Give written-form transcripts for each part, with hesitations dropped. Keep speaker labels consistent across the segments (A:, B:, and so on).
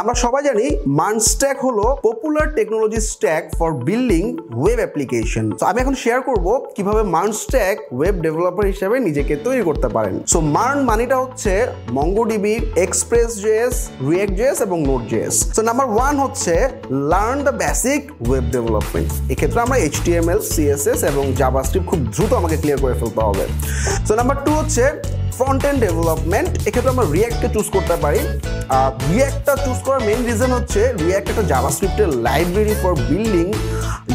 A: আমরা সবাই জানি মার্ন স্ট্যাক হলো popular technology stack for building web application. তো আমি এখন শেয়ার করব কিভাবে মার্ন স্ট্যাক ওয়েব ডেভেলপার হিসেবে নিজেকে তৈরি করতে পারেন। সো মার্ন মানিটা হচ্ছে মঙ্গোডিবি, এক্সপ্রেস.js, রিঅ্যাক্ট.js এবং নোড.js। সো নাম্বার 1 হচ্ছে learn the basic web development. এক্ষেত্রে আমরা HTML, CSS এবং জাভাস্ক্রিপ্ট খুব দ্রুত আমাকে ক্লিয়ার করে ফেলতে হবে। সো নাম্বার 2 হচ্ছে ফ্রন্ট এন্ড ডেভেলপমেন্ট। এক্ষেত্রে আমরা রিঅ্যাক্টকে চুজ করতে পারি। রিঅ্যাক্টটা চুজ করার মেইন রিজন হচ্ছে রিঅ্যাক্ট একটা জাভাস্ক্রিপ্টের library for building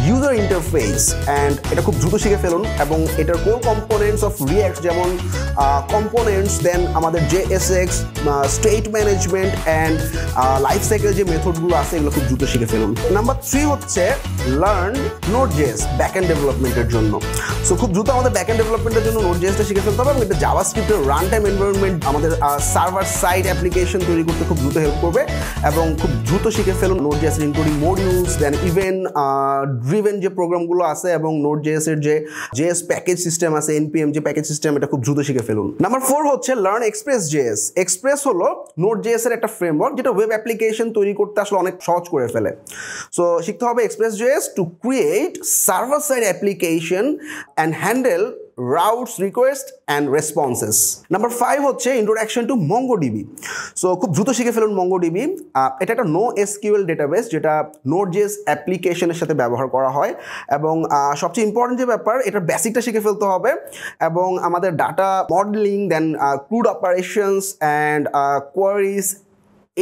A: user interface and এটা খুব দ্রুত শিখে ফেলুন এবং এটার কোর কম্পোনেন্টস অফ রিঅ্যাক্ট যেমন কম্পোনেন্টস, দেন আমাদের JSX, state management and life cycle যে মেথডগুলো আছে এগুলো খুব দ্রুত শিখে ফেলুন। নাম্বার 3 হচ্ছে লার্ন নোড.js ব্যাকএন্ড ডেভেলপমেন্টের জন্য। সো খুব দ্রুত আমাদের ব্যাকএন্ড ডেভেলপমেন্টের জন্য নোড.jsটা শিখে ফেলতে হবে এবং এটা জাভাস্ক্রিপ্টের রান টাইম এনভায়রনমেন্ট আমাদের সার্ভার সাইড অ্যাপ্লিকেশন তৈরি করতে খুব দ্রুত হেল্প করবে এবং খুব দ্রুত শিখে ফেলুন নোড.js ইনক্লুডিং মডিউলস, দেন ইভেন্ট ড্রিভেন যে প্রোগ্রামগুলো আছে এবং নোড.js এর যে JS প্যাকেজ সিস্টেম আছে, NPM যে প্যাকেজ সিস্টেম, এটা খুব দ্রুত শিখে ফেলুন। নাম্বার 4 হচ্ছে লার্ন এক্সপ্রেস.js। এক্সপ্রেস হলো নোড.js এর একটা ফ্রেমওয়ার্ক যেটা ওয়েব অ্যাপ্লিকেশন তৈরি করতে আসলে অনেক সহজ করে ফেলে। সো শিখতে হবে Express JS to create server side application and handle routes, request and responses. Number 5 হচ্ছে ইন্ট্রোডাকশন টু মঙ্গোডিবি। সো খুব দ্রুত শিখে ফেলুন মঙ্গোডিবি। এটা একটা NoSQL ডেটাবেস যেটা নোড.js অ্যাপ্লিকেশনের সাথে ব্যবহার করা হয় এবং সবচেয়ে ইম্পর্টেন্ট যে ব্যাপার, এটার বেসিকটা শিখে ফেলতে হবে এবং আমাদের data modeling, then CRUD operations and queries,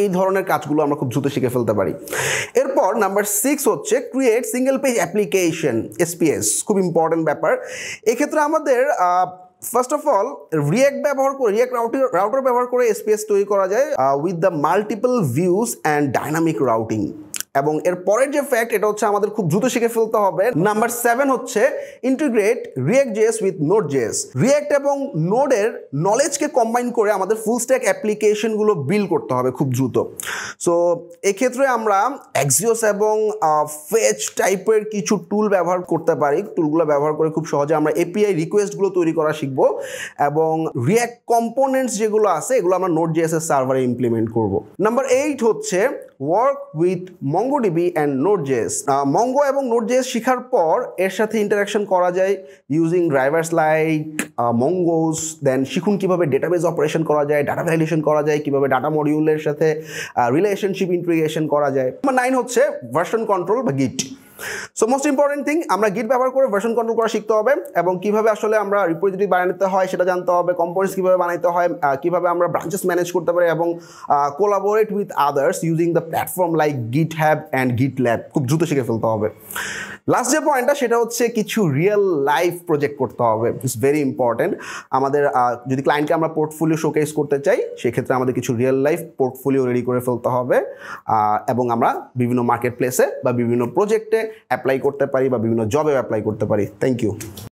A: এই ধরনের কাজগুলো আমরা খুব দ্রুত শিখে ফেলতে পারি। এরপর নাম্বার 6 হচ্ছে create single page application, SPS। খুব ইম্পর্টেন্ট ব্যাপার। এক্ষেত্রে আমাদের ফার্স্ট অফ অল রিঅ্যাক্ট ব্যবহার করে, রিঅ্যাক্ট রাউটার ব্যবহার করে SPS তৈরি করা যায় with the multiple views and dynamic routing. এবং এর পরের যে ফ্যাক্ট, এটা হচ্ছে আমাদের খুব দ্রুত শিখে ফেলতে হবে। নাম্বার 7 হচ্ছে ইন্টিগ্রেট রিঅ্যাক্ট.js উইথ নোড.js। রিঅ্যাক্ট এবং নোডের নলেজকে কম্বাইন করে আমাদের ফুল স্ট্যাক অ্যাপ্লিকেশনগুলো বিল্ড করতে হবে খুব দ্রুত। সো এক্ষেত্রে আমরা Axios এবং ফেচ টাইপের কিছু টুল ব্যবহার করতে পারি। টুলগুলো ব্যবহার করে খুব সহজে আমরা API রিকোয়েস্টগুলো তৈরি করা শিখবো এবং রিঅ্যাক্ট কম্পোনেন্টস যেগুলো আছে এগুলো আমরা নোড.js এর সার্ভারে ইমপ্লিমেন্ট করব। নাম্বার 8 হচ্ছে work with MongoDB and Node JS. Mongo এবং নোড.js শেখার পর এর সাথে ইন্টারাকশন করা যায় using drivers like Mongoose. Then শিখুন কিভাবে ডেটাবেস অপারেশন করা যায়, ডাটা ভ্যালিডেশন করা যায়, কিভাবে ডাটা মডিউলের সাথে রিলেশনশিপ ইন্টিগ্রেশন করা যায়। নাম্বার 9 হচ্ছে ভার্সন কন্ট্রোল বা গিট। সো মোস্ট ইম্পর্টেন্ট থিং, আমরা গিট ব্যবহার করে ভার্সন কন্ট্রোল করা শিখতে হবে এবং কিভাবে আসলে আমরা রিপোজিটরি বানাতে হয় সেটা জানতে হবে, কম্পোনেন্টস কিভাবে বানাইতে হয়, কিভাবে আমরা ব্রাঞ্চেস ম্যানেজ করতে পারি এবং collaborate with others using the platform like GitHub and GitLab। খুব দ্রুত শিখে ফেলতে হবে। লাস্ট যে পয়েন্টটা সেটা হচ্ছে কিছু রিয়েল লাইফ প্রজেক্ট করতে হবে। It's very important. আমাদের যদি ক্লায়েন্টকে আমরা পোর্টফোলিও শোকেস করতে চাই সেক্ষেত্রে আমাদের কিছু রিয়েল লাইফ পোর্টফোলিও রেডি করে ফেলতে হবে এবং আমরা বিভিন্ন মার্কেট প্লেসে বা বিভিন্ন প্রজেক্টে অ্যাপ্লাই করতে পারি বা বিভিন্ন জবে অ্যাপ্লাই করতে পারি। Thank you.